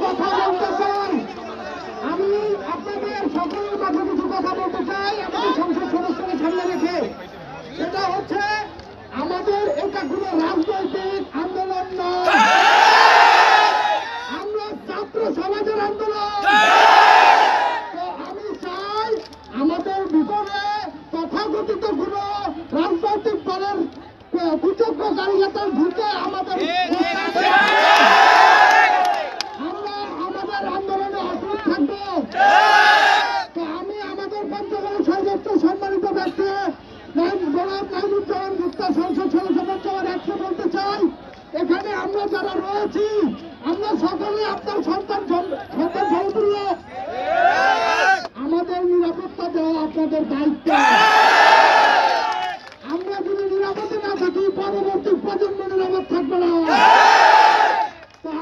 কথা বলতে চাই, আমি আপনাদের সকলের মাঝে কিছু কথা বলতে চাই আমাদের সংসদ সদস্যকে সামনে রেখে। সেটা হচ্ছে আমাদের এটা কোনো রাজনৈতিক আন্দোলন নয়, আমরা ছাত্র সমাজের আন্দোলন। তো আমি চাই আমাদের ভিতরে তথাকথিত কোনো রাজনৈতিক দলের কুচক্রকারীরা ঢুকে আমাদের আন্দোলনে অটুট থাকবো। তো আমি আমাদের পঞ্চগড়ের সর্বোচ্চ সম্মানিত ব্যক্তি জনাব নাইমুজ্জামান গুপ্তা সংসদ সদস্য একশো বলতে চাই, এখানে আমরা যারা রয়েছি আমরা সকলে আপনার সন্তান সমতুল্য, আমাদের নিরাপত্তা দেওয়া আপনাদের দায়িত্ব। আমরা যদি নিরাপদে না থাকি পরবর্তী প্রজন্ম নিরাপদ থাকবে না।